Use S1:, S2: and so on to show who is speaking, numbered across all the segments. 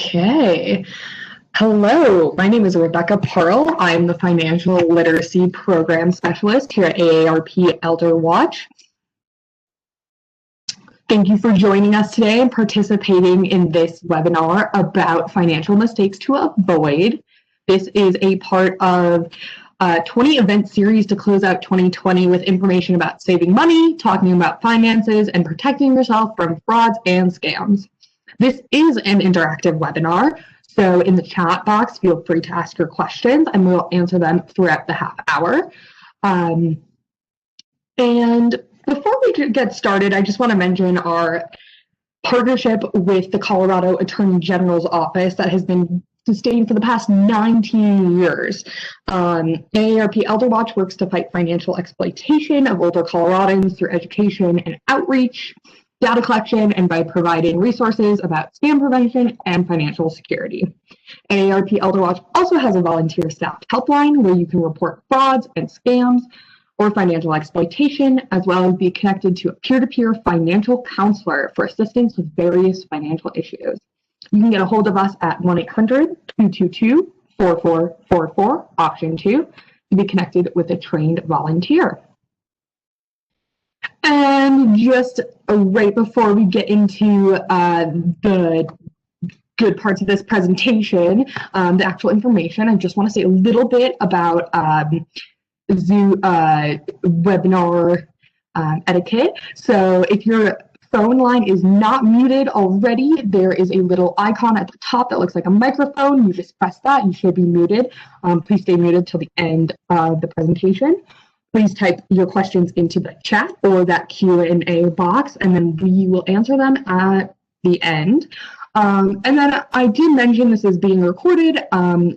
S1: Okay. Hello, my name is Rebecca Pearl. I'm the Financial Literacy Program Specialist here at AARP Elder Watch. Thank you for joining us today and participating in this webinar about financial mistakes to avoid. This is a part of a 20 event series to close out 2020 with information about saving money, talking about finances, and protecting yourself from frauds and scams. This is an interactive webinar, so in the chat box, feel free to ask your questions and we'll answer them throughout the half hour. And before we get started, I just want to mention our partnership with the Colorado Attorney General's office that has been sustained for the past 19 years. AARP Elder Watch works to fight financial exploitation of older Coloradans through education and outreach, data collection, and by providing resources about scam prevention and financial security. AARP Elder Watch also has a volunteer staffed helpline where you can report frauds and scams or financial exploitation, as well as be connected to a peer-to-peer financial counselor for assistance with various financial issues. You can get a hold of us at 1-800-222-4444, option 2, to be connected with a trained volunteer. And just right before we get into the good parts of this presentation, the actual information, I just want to say a little bit about Zoom webinar etiquette. So if your phone line is not muted already, there is a little icon at the top that looks like a microphone. You just press that, you should be muted. Please stay muted till the end of the presentation. Please type your questions into the chat or that Q&A box, and then we will answer them at the end. And then I did mention this is being recorded, and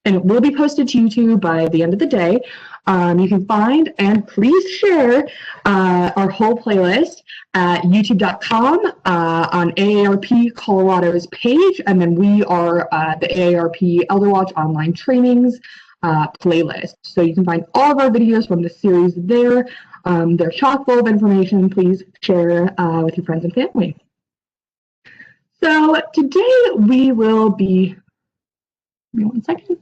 S1: it will be posted to YouTube by the end of the day. You can find and please share our whole playlist at youtube.com on AARP Colorado's page, and then we are the AARP Elder Watch online trainings playlist. So you can find all of our videos from the series there. They're chock full of information. Please share with your friends and family. So today we will be, give me 1 second.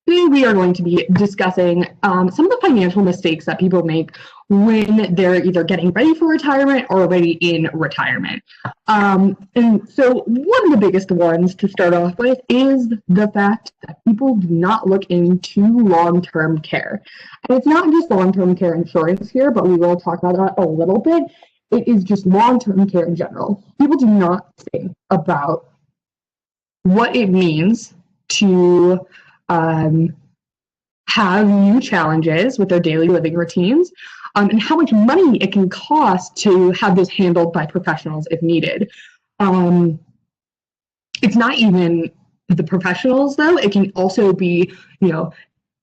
S1: Today we are going to be discussing some of the financial mistakes that people make when they're either getting ready for retirement or already in retirement. And so one of the biggest ones to start off with is the fact that people do not look into long-term care. And it's not just long-term care insurance here, but we will talk about that a little bit. It is just long-term care in general. People do not think about what it means to have new challenges with their daily living routines, and how much money it can cost to have this handled by professionals if needed. It's not even the professionals though, it can also be,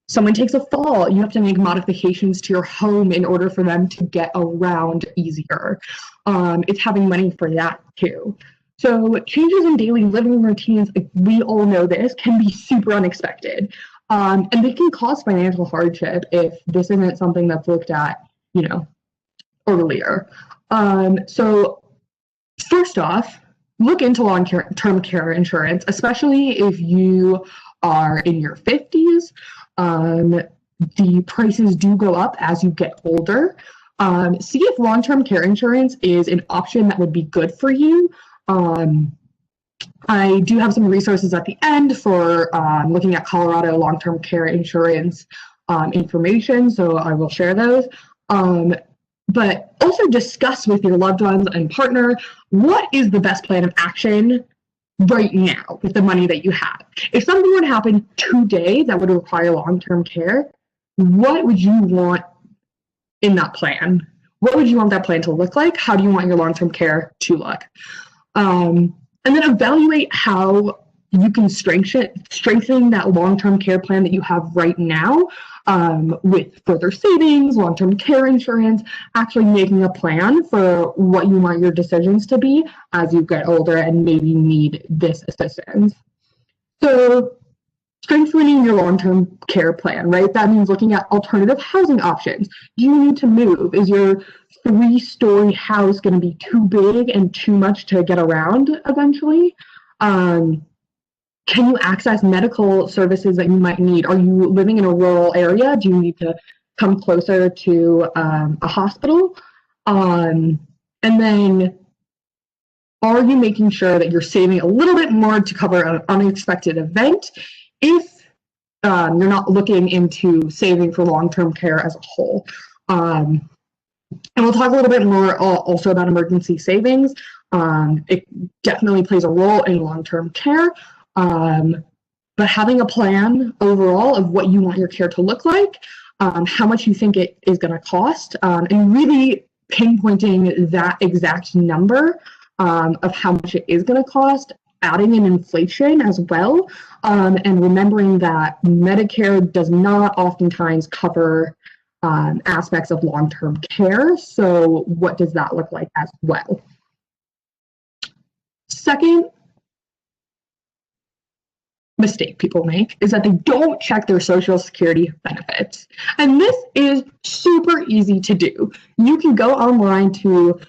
S1: someone takes a fall, you have to make modifications to your home in order for them to get around easier. It's having money for that too. So changes in daily living routines, we all know this, can be super unexpected. And they can cause financial hardship if this isn't something that's looked at, earlier. So first off, look into long-term care insurance, especially if you are in your 50s. The prices do go up as you get older. See if long-term care insurance is an option that would be good for you. I do have some resources at the end for looking at Colorado long-term care insurance information, so I will share those. But also discuss with your loved ones and partner, what is the best plan of action right now with the money that you have? If something were to happen today that would require long-term care, what would you want in that plan? What would you want that plan to look like? How do you want your long-term care to look? And then evaluate how you can strengthen that long-term care plan that you have right now with further savings, long-term care insurance, actually making a plan for what you want your decisions to be as you get older and maybe need this assistance. So strengthening your long-term care plan, right? That means looking at alternative housing options. Do you need to move? Is your 3-story house going to be too big and too much to get around eventually? Can you access medical services that you might need? Are you living in a rural area? Do you need to come closer to a hospital? And then are you making sure that you're saving a little bit more to cover an unexpected event if you're not looking into saving for long-term care as a whole? And we'll talk a little bit more also about emergency savings. It definitely plays a role in long-term care, but having a plan overall of what you want your care to look like, how much you think it is going to cost, and really pinpointing that exact number of how much it is going to cost, adding in inflation as well, and remembering that Medicare does not oftentimes cover aspects of long-term care. So what does that look like as well? Second mistake people make is that they don't check their Social Security benefits. And this is super easy to do. You can go online to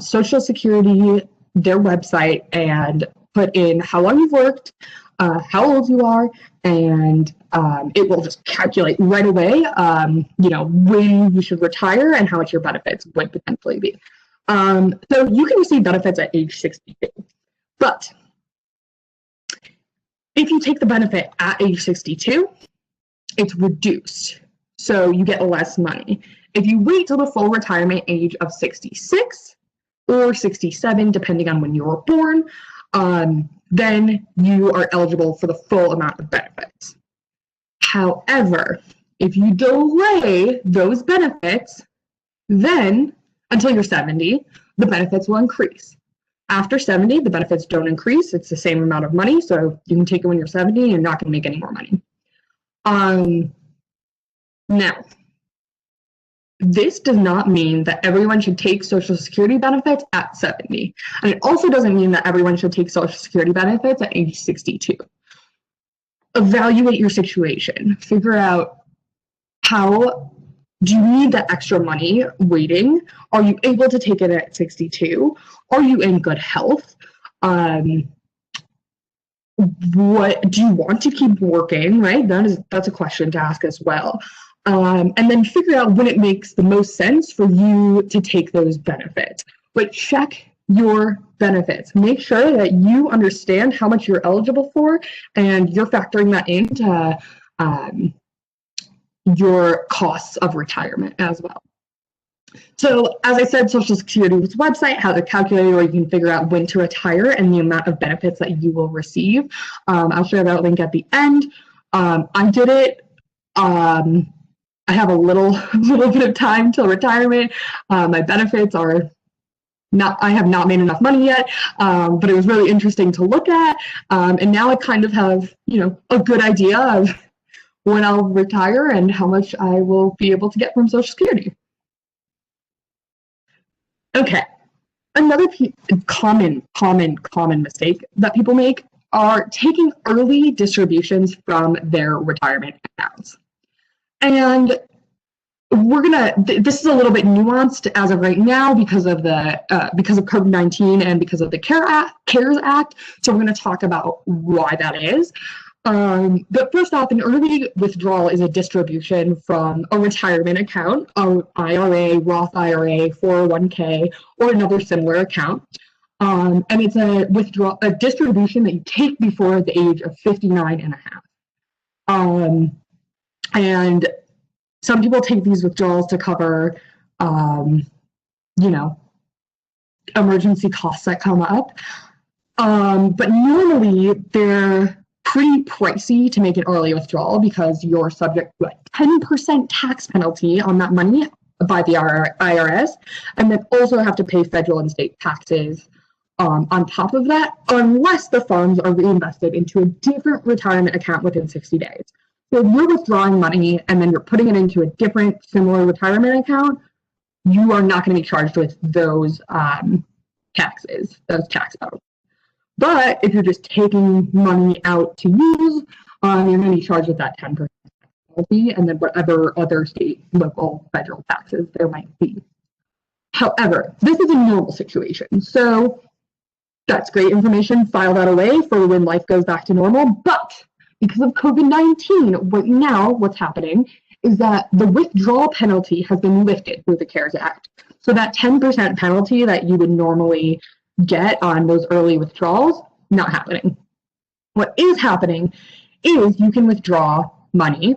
S1: Social Security, their website, and put in how long you've worked, how old you are, and it will just calculate right away, when you should retire and how much your benefits would potentially be. So you can receive benefits at age 62, but if you take the benefit at age 62, it's reduced, so you get less money. If you wait till the full retirement age of 66 or 67, depending on when you were born, then you are eligible for the full amount of benefits. However, if you delay those benefits, then until you're 70, the benefits will increase. After 70, the benefits don't increase. It's the same amount of money, so you can take it when you're 70 and you're not going to make any more money. Now, this does not mean that everyone should take Social Security benefits at 70. And it also doesn't mean that everyone should take Social Security benefits at age 62. Evaluate your situation. Figure out, how do you need that extra money waiting? Are you able to take it at 62? Are you in good health? What do you want to keep working, right? That's a question to ask as well. And then figure out when it makes the most sense for you to take those benefits. But check your benefits. Make sure that you understand how much you're eligible for, and you're factoring that into your costs of retirement as well. So as I said, Social Security's website has a calculator where you can figure out when to retire and the amount of benefits that you will receive. I'll share that link at the end. I did it. I have a little bit of time till retirement. My benefits are not, I have not made enough money yet, but it was really interesting to look at. And now I kind of have, a good idea of when I'll retire and how much I will be able to get from Social Security. Okay, another common mistake that people make are taking early distributions from their retirement accounts. And this is a little bit nuanced as of right now because of COVID-19 and because of the CARES Act. So we're going to talk about why that is. But first off, an early withdrawal is a distribution from a retirement account, an IRA, Roth IRA, 401k, or another similar account. And it's a distribution that you take before the age of 59 and a half. And some people take these withdrawals to cover, emergency costs that come up. But normally they're pretty pricey to make an early withdrawal because you're subject to a 10% tax penalty on that money by the IRS, and then also have to pay federal and state taxes on top of that, unless the funds are reinvested into a different retirement account within 60 days. So if you're withdrawing money and then you're putting it into a different similar retirement account, you are not going to be charged with those taxes, those tax penalties. But if you're just taking money out to use, you're going to be charged with that 10% penalty and then whatever other state, local, federal taxes there might be. However, this is a normal situation. So That's great information. File that away for when life goes back to normal. But because of COVID-19, what's happening is that the withdrawal penalty has been lifted through the CARES Act. So that 10% penalty that you would normally get on those early withdrawals, not happening. What is happening is you can withdraw money,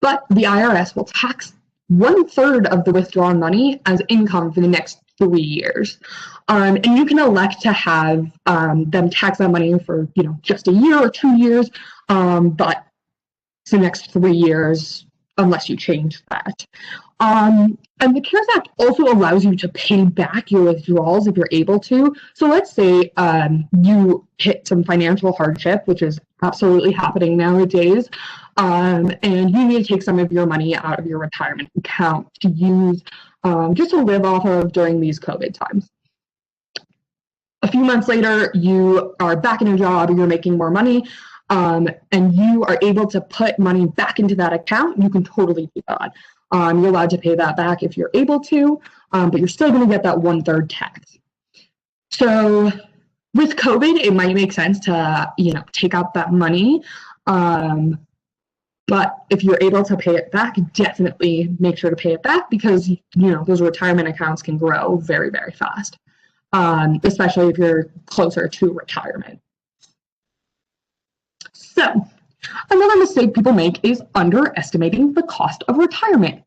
S1: but the IRS will tax 1/3 of the withdrawn money as income for the next 3 years. And you can elect to have them tax that money for just a year or 2 years, but it's the next 3 years unless you change that. And the CARES Act also allows you to pay back your withdrawals if you're able to. So let's say you hit some financial hardship, which is absolutely happening nowadays, and you need to take some of your money out of your retirement account to use just to live off of during these COVID times. A few months later, you are back in a job, you're making more money, and you are able to put money back into that account. You can totally do that. You're allowed to pay that back if you're able to, but you're still going to get that 1/3 tax. So with COVID, it might make sense to take out that money, but if you're able to pay it back, definitely make sure to pay it back, because those retirement accounts can grow very, very fast, especially if you're closer to retirement. So another mistake people make is underestimating the cost of retirement.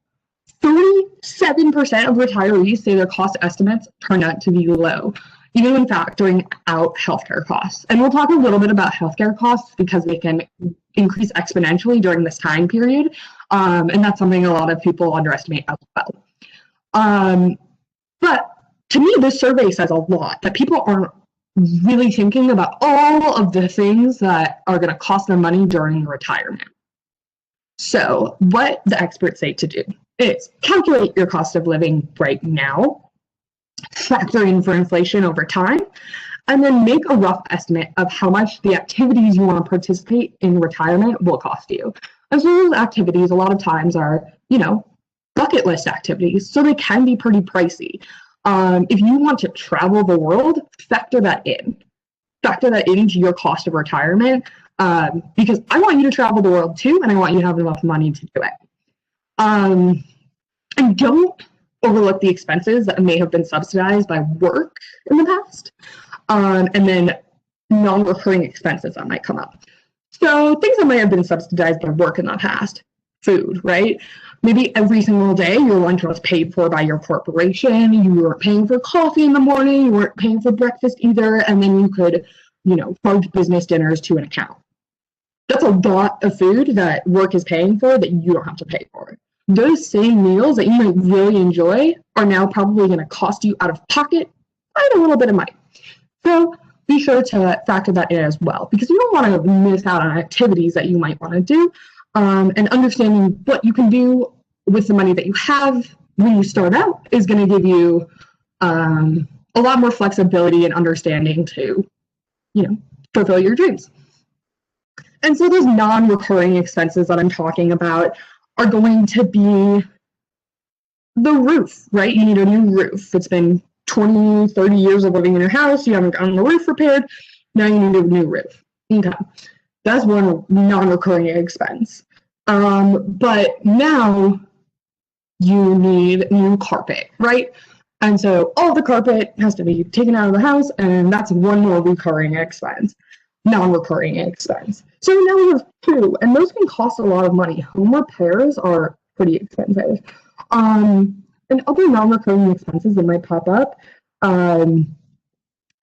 S1: 37% of retirees say their cost estimates turn out to be low, even when factoring out healthcare costs. And we'll talk a little bit about healthcare costs because they can increase exponentially during this time period. And that's something a lot of people underestimate as well. But to me, this survey says a lot, that people aren't really thinking about all of the things that are going to cost them money during retirement. So what the experts say to do is calculate your cost of living right now, factor in for inflation over time, and then make a rough estimate of how much the activities you want to participate in retirement will cost you. And so those activities a lot of times are, bucket list activities, so they can be pretty pricey. If you want to travel the world, factor that in. Factor that into your cost of retirement, because I want you to travel the world too, and I want you to have enough money to do it. And don't overlook the expenses that may have been subsidized by work in the past, and then non-recurring expenses that might come up. So things that might have been subsidized by work in the past, food, right? Maybe every single day your lunch was paid for by your corporation. You weren't paying for coffee in the morning. You weren't paying for breakfast either. And then you could, charge business dinners to an account. That's a lot of food that work is paying for that you don't have to pay for. Those same meals that you might really enjoy are now probably going to cost you out of pocket quite a little bit of money. So be sure to factor that in as well, because you don't want to miss out on activities that you might want to do. And understanding what you can do with the money that you have when you start out is going to give you a lot more flexibility and understanding to, fulfill your dreams. And so those non-recurring expenses that I'm talking about are going to be the roof, right? You need a new roof. It's been 20, 30 years of living in your house. You haven't gotten the roof repaired. Now you need a new roof. Okay. That's one non-recurring expense. But now you need new carpet, right? And so all the carpet has to be taken out of the house, and that's one more recurring expense, non-recurring expense. So now we have two, and those can cost a lot of money. Home repairs are pretty expensive. And other non-recurring expenses that might pop up,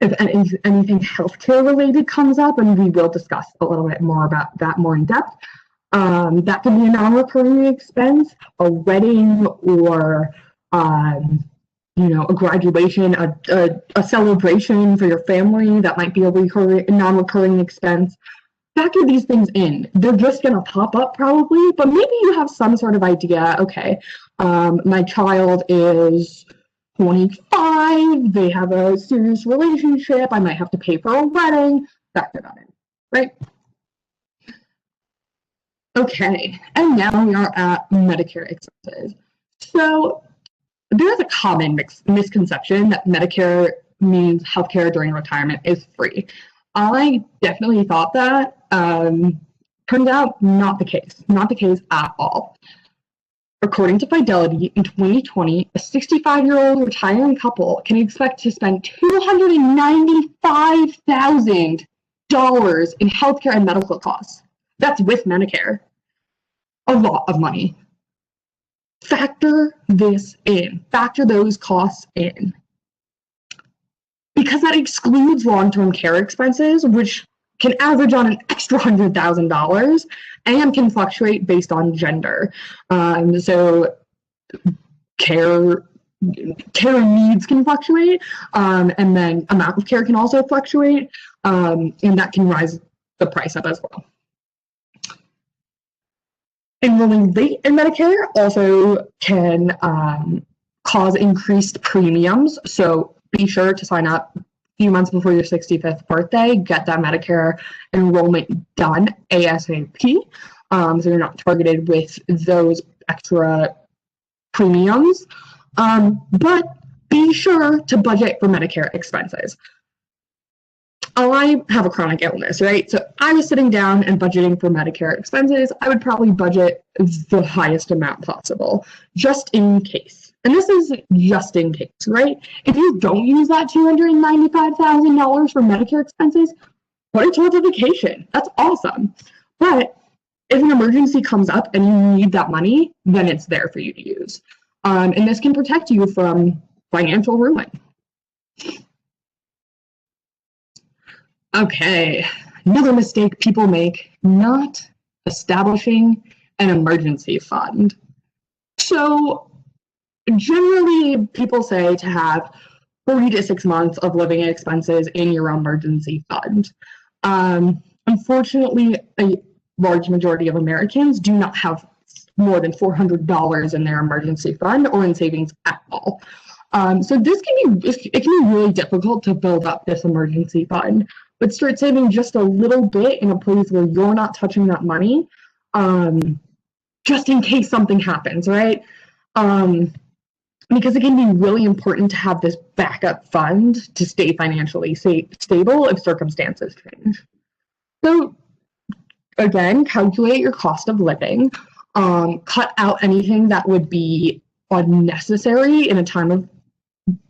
S1: if anything healthcare related comes up, and we will discuss a little bit more about that more in depth, that can be a non-recurring expense, a wedding or a graduation, a celebration for your family, that might be a non-recurring expense. Factor these things in. They're just going to pop up probably, but maybe you have some sort of idea. Okay, my child is 25, they have a serious relationship, I might have to pay for a wedding. Factor that in, right? Okay, and now we are at Medicare expenses. So there's a common misconception that Medicare means healthcare during retirement is free. I definitely thought that. Turns out not the case. Not the case at all. According to Fidelity, in 2020, a 65-year-old retiring couple can expect to spend $295,000 in healthcare and medical costs. That's with Medicare. A lot of money. Factor this in. Factor those costs in. Because that excludes long-term care expenses, which can average on an extra $100,000 and can fluctuate based on gender. So care needs can fluctuate, and then amount of care can also fluctuate, and that can rise the price up as well. Enrolling late in Medicare also can cause increased premiums, so be sure to sign up a few months before your 65th birthday, get that Medicare enrollment done ASAP, so you're not targeted with those extra premiums, but be sure to budget for Medicare expenses. I have a chronic illness, right? So I was sitting down and budgeting for Medicare expenses. I would probably budget the highest amount possible, just in case. And this is just in case, right? If you don't use that $295,000 for Medicare expenses, put it towards a vacation. That's awesome. But if an emergency comes up and you need that money, then it's there for you to use. And this can protect you from financial ruin. Okay, another mistake people make, not establishing an emergency fund. So generally people say to have 3 to 6 months of living expenses in your emergency fund. Unfortunately, a large majority of Americans do not have more than $400 in their emergency fund or in savings at all. So it can be really difficult to build up this emergency fund, but start saving just a little bit in a place where you're not touching that money, just in case something happens, right? Because it can be really important to have this backup fund to stay financially stable if circumstances change. So again, calculate your cost of living, cut out anything that would be unnecessary in a time of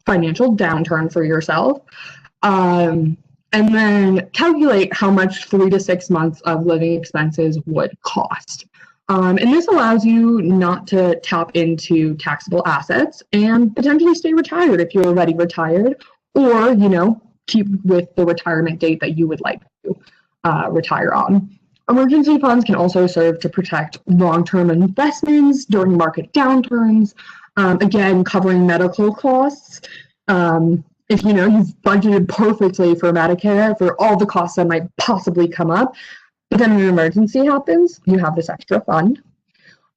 S1: financial downturn for yourself, and then calculate how much 3 to 6 months of living expenses would cost. And this allows you not to tap into taxable assets and potentially stay retired if you're already retired, or, you know, keep with the retirement date that you would like to retire on. Emergency funds can also serve to protect long-term investments during market downturns, again, covering medical costs. If you know you've budgeted perfectly for Medicare for all the costs that might possibly come up, but then an emergency happens, you have this extra fund.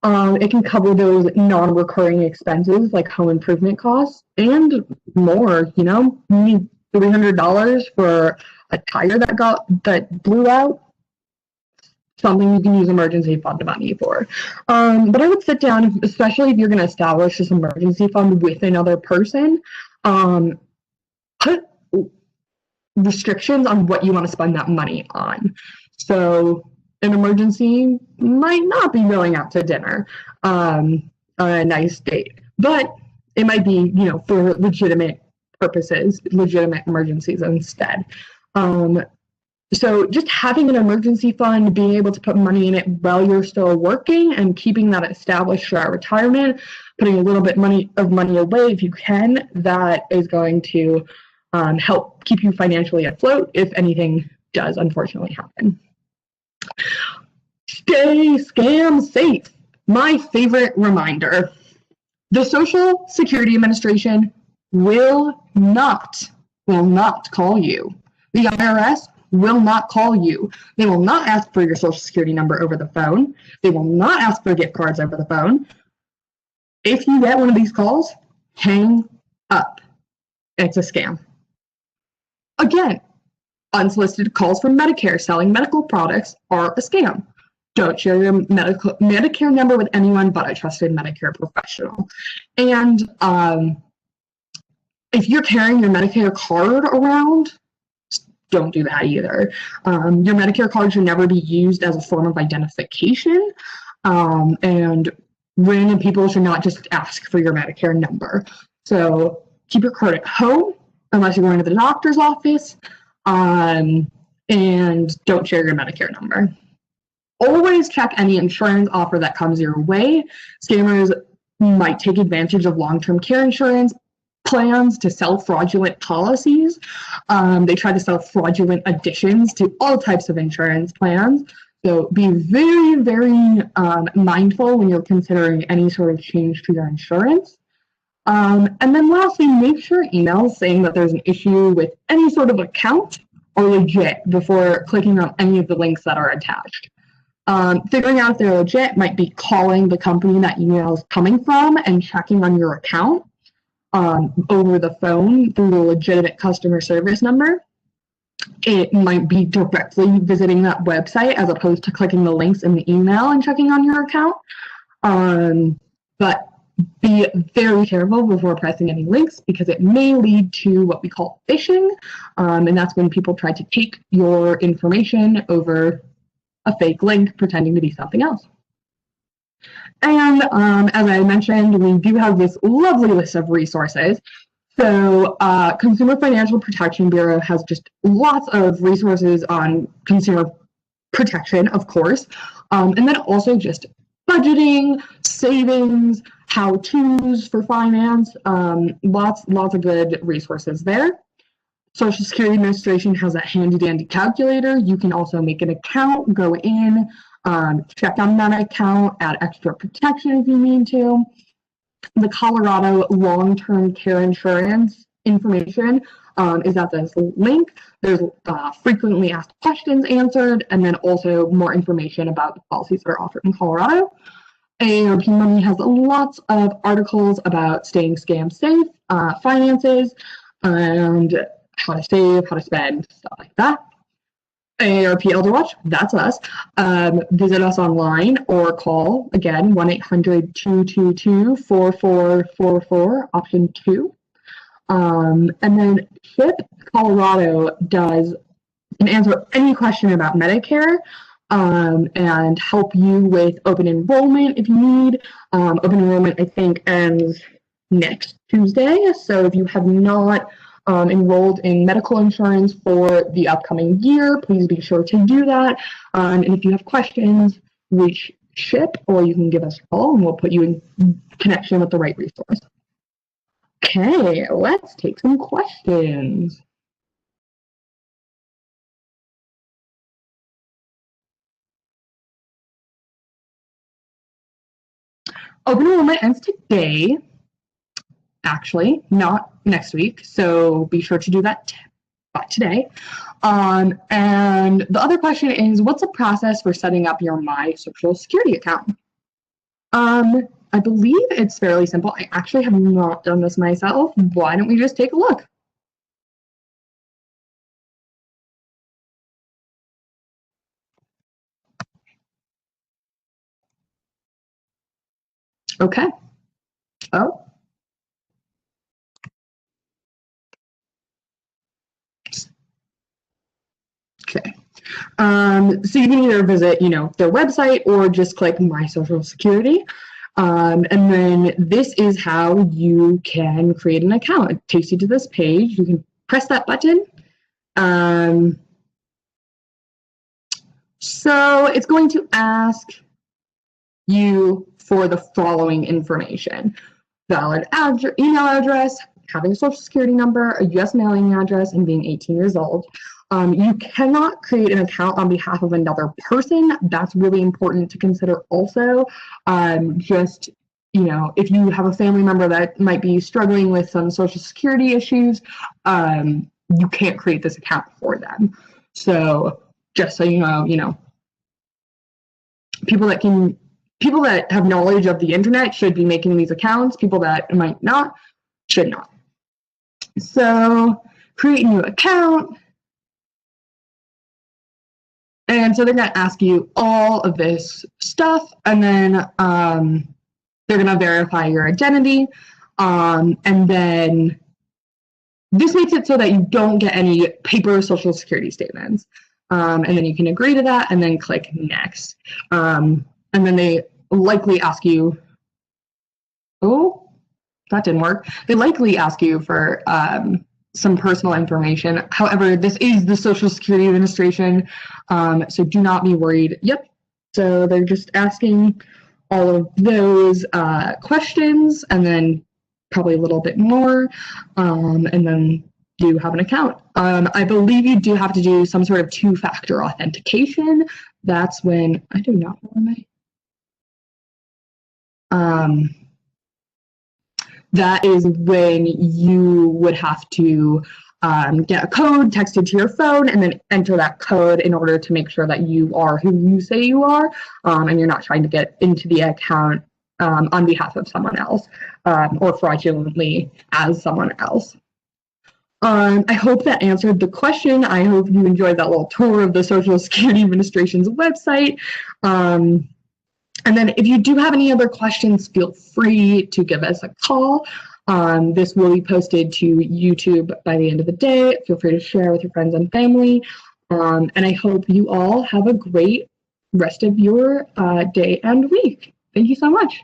S1: It can cover those non-recurring expenses like home improvement costs and more. You know, you need $300 for a tire that blew out. Something you can use emergency fund money for. But I would sit down, especially if you're going to establish this emergency fund with another person, put restrictions on what you want to spend that money on. So an emergency might not be going out to dinner on a nice date, but it might be, you know, for legitimate purposes, legitimate emergencies instead. So just having an emergency fund, being able to put money in it while you're still working and keeping that established throughout retirement, putting a little bit of money away if you can, that is going to help keep you financially afloat if anything does unfortunately happen. Stay scam safe. My favorite reminder. The Social Security Administration will not call you. The IRS will not call you. They will not ask for your Social Security number over the phone. They will not ask for gift cards over the phone. If you get one of these calls, hang up. It's a scam. Again, unsolicited calls from Medicare selling medical products are a scam. Don't share your Medicare number with anyone but a trusted Medicare professional. And If you're carrying your Medicare card around, don't do that either. Your Medicare card should never be used as a form of identification, and random people should not just ask for your Medicare number. So keep your card at home unless you're going to the doctor's office, and don't share your Medicare number. Always check any insurance offer that comes your way. Scammers might take advantage of long-term care insurance plans to sell fraudulent policies. They try to sell fraudulent additions to all types of insurance plans. So be very, very mindful when you're considering any sort of change to your insurance. And then lastly, make sure emails saying that there's an issue with any sort of account are legit before clicking on any of the links that are attached. Figuring out if they're legit might be calling the company that email is coming from and checking on your account over the phone through the legitimate customer service number. It might be directly visiting that website as opposed to clicking the links in the email and checking on your account. But be very careful before pressing any links because it may lead to what we call phishing, and that's when people try to take your information over a fake link pretending to be something else. And as I mentioned, we do have this lovely list of resources. So Consumer Financial Protection Bureau has just lots of resources on consumer protection, of course, and then also just budgeting, savings, how-tos for finance, lots of good resources there. Social Security Administration has a handy-dandy calculator. You can also make an account, go in, check on that account, add extra protection if you need to. The Colorado Long-Term Care Insurance information is at this link. There's frequently asked questions answered, and then also more information about the policies that are offered in Colorado. AARP Money has lots of articles about staying scam safe, finances, and how to save, how to spend, stuff like that. AARP Elder Watch, that's us. Visit us online or call, again, 1-800-222-4444, option 2. And then SHIP Colorado can answer any question about Medicare and help you with open enrollment if you need. Open enrollment, I think, ends next Tuesday. So if you have not enrolled in medical insurance for the upcoming year, please be sure to do that. And if you have questions, reach SHIP or you can give us a call and we'll put you in connection with the right resource. Okay, let's take some questions. Open enrollment ends today, actually, not next week, so be sure to do that today. And the other question is, what's the process for setting up your My Social Security account? I believe it's fairly simple. I actually have not done this myself. Why don't we just take a look? Okay. Oh. Okay. So you can either visit, their website or just click My Social Security. And then this is how you can create an account. It takes you to this page. You can press that button. So it's going to ask you for the following information: valid email address, having a social security number, a U.S. mailing address, and being 18 years old. You cannot create an account on behalf of another person. That's really important to consider also. If you have a family member that might be struggling with some social security issues, you can't create this account for them. So just so you know, people that have knowledge of the internet should be making these accounts. People that might not should not. So create a new account. And so they're going to ask you all of this stuff, and then they're going to verify your identity, and then this makes it so that you don't get any paper Social Security statements. And then you can agree to that and then click next. And then they likely ask you, oh, that didn't work. They likely ask you for some personal information. However, this is the Social Security Administration, so do not be worried. Yep. So they're just asking all of those questions and then probably a little bit more, and then you have an account. I believe you do have to do some sort of two-factor authentication. That's when, I do not know, that is when you would have to get a code texted to your phone and then enter that code in order to make sure that you are who you say you are, and you're not trying to get into the account on behalf of someone else, or fraudulently as someone else. I hope that answered the question. I hope you enjoyed that little tour of the Social Security Administration's website. And then if you do have any other questions, feel free to give us a call. This will be posted to YouTube by the end of the day. Feel free to share with your friends and family. And I hope you all have a great rest of your day and week. Thank you so much.